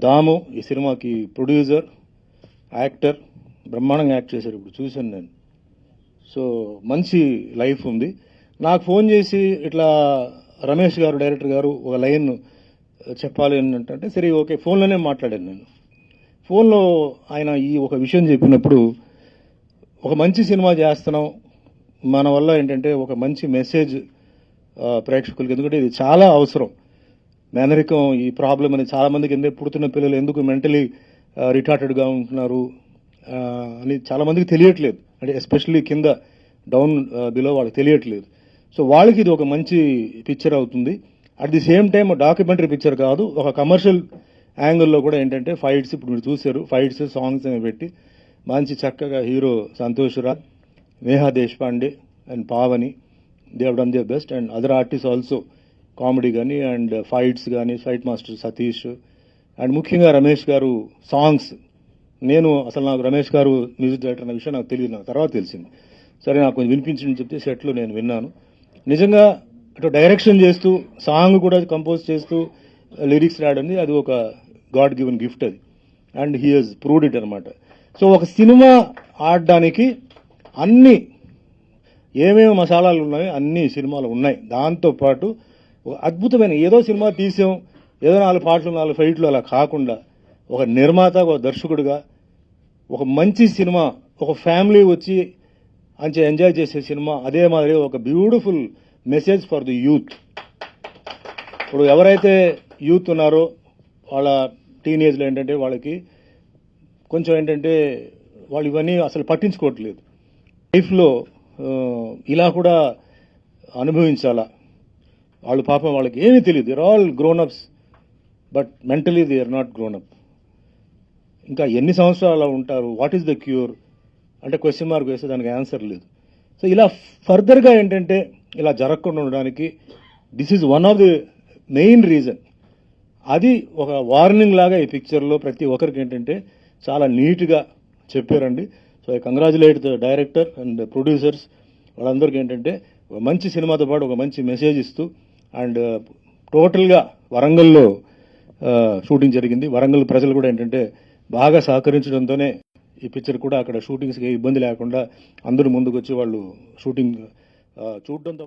దాము ఈ సినిమాకి producer, actor, బ్రహ్మాండంగా యాక్ట్ చేశారు. ఇప్పుడు చూశాను నేను. సో మంచి లైఫ్ ఉంది. నాకు ఫోన్ చేసి ఇట్లా రమేష్ గారు, డైరెక్టర్ గారు ఒక లైన్ చెప్పాలి అంటే సరే ఓకే, ఫోన్లోనే మాట్లాడాను నేను. ఫోన్లో ఆయన ఈ ఒక విషయం చెప్పినప్పుడు, ఒక మంచి సినిమా చేస్తున్నాం, మన వల్ల ఏంటంటే ఒక మంచి మెసేజ్ ప్రేక్షకులకి, ఎందుకంటే ఇది చాలా అవసరం. మేనరికం ఈ ప్రాబ్లం అనేది చాలామందికి, ఎందుకు పుడుతున్న పిల్లలు ఎందుకు మెంటలీ రిటార్టెడ్గా ఉంటున్నారు అని చాలామందికి తెలియట్లేదు. అంటే ఎస్పెషల్లీ కింద డౌన్ బిలో వాళ్ళకి తెలియట్లేదు. సో వాళ్ళకి ఇది ఒక మంచి పిక్చర్ అవుతుంది. At the same time documentary picture కాదు, ఒక కమర్షియల్ యాంగిల్లో కూడా ఏంటంటే ఫైట్స్, ఇప్పుడు మీరు చూశారు ఫైట్స్, సాంగ్స్ అనేవి పెట్టి మంచి చక్కగా hero Santosh Raj, Neha Deshpande and Pavani, they have done their best. And other artist also, comedy కానీ అండ్ ఫైట్స్ కానీ, ఫైట్ మాస్టర్ సతీష్, అండ్ ముఖ్యంగా రమేష్ గారు సాంగ్స్. నాకు రమేష్ గారు మ్యూజిక్ డైరెక్టర్ అనే విషయం నాకు తెలియదు, నాకు తర్వాత తెలిసింది. సరే నాకు కొంచెం వినిపించింది చెప్తే సెట్లో నేను విన్నాను. నిజంగా అటు డైరెక్షన్ చేస్తూ, సాంగ్ కూడా కంపోజ్ చేస్తూ, లిరిక్స్ రాయడం, అది ఒక గాడ్ గివెన్ గిఫ్ట్ అది. And he he's proved it అనమాట. సో ఒక సినిమా ఆడడానికి అన్ని ఏమేమి మసాలాలు ఉన్నాయో అన్ని సినిమాలు ఉన్నాయి. దాంతోపాటు ఒక అద్భుతమైన ఏదో సినిమా తీసాం, ఏదో 4 పాటలు 4 ఫైట్లు అలా కాకుండా, ఒక నిర్మాత, ఒక దర్శకుడిగా ఒక మంచి సినిమా, ఒక ఫ్యామిలీ వచ్చి అంచే ఎంజాయ్ చేసే సినిమా, అదే మాదిరి ఒక beautiful message for the youth. ఇప్పుడు ఎవరైతే యూత్ ఉన్నారో వాళ్ళ టీనేజ్లో ఏంటంటే వాళ్ళకి కొంచెం ఏంటంటే వాళ్ళు ఇవన్నీ అసలు పట్టించుకోవట్లేదు. లైఫ్లో ఇలా కూడా అనుభవించాలా, వాళ్ళు పాపం వాళ్ళకి ఏమీ తెలియదు. They are all grown ups, but mentally they are not grown up. ఇంకా ఎన్ని సంవత్సరాలు అలా ఉంటారు, వాట్ ఈస్ ద క్యూర్ అంటే క్వశ్చన్ మార్క్ వేస్తే దానికి ఆన్సర్ లేదు. సో ఇలా ఫర్దర్గా ఏంటంటే ఇలా జరగకుండా ఉండడానికి this is one of the main reason. అది ఒక వార్నింగ్ లాగా ఈ పిక్చర్లో ప్రతి ఒక్కరికి ఏంటంటే చాలా నీట్గా చెప్పారండి. So I congratulate the director and producers. వాళ్ళందరికీ ఏంటంటే ఒక మంచి సినిమాతో పాటు ఒక మంచి మెసేజ్ ఇస్తూ, అండ్ టోటల్గా వరంగల్లో షూటింగ్ జరిగింది. వరంగల్ ప్రజలు కూడా ఏంటంటే బాగా సహకరించడంతోనే ఈ పిక్చర్ కూడా అక్కడ షూటింగ్స్కి ఇబ్బంది లేకుండా అందరూ ముందుకు వచ్చి వాళ్ళు షూటింగ్ చూడడంతో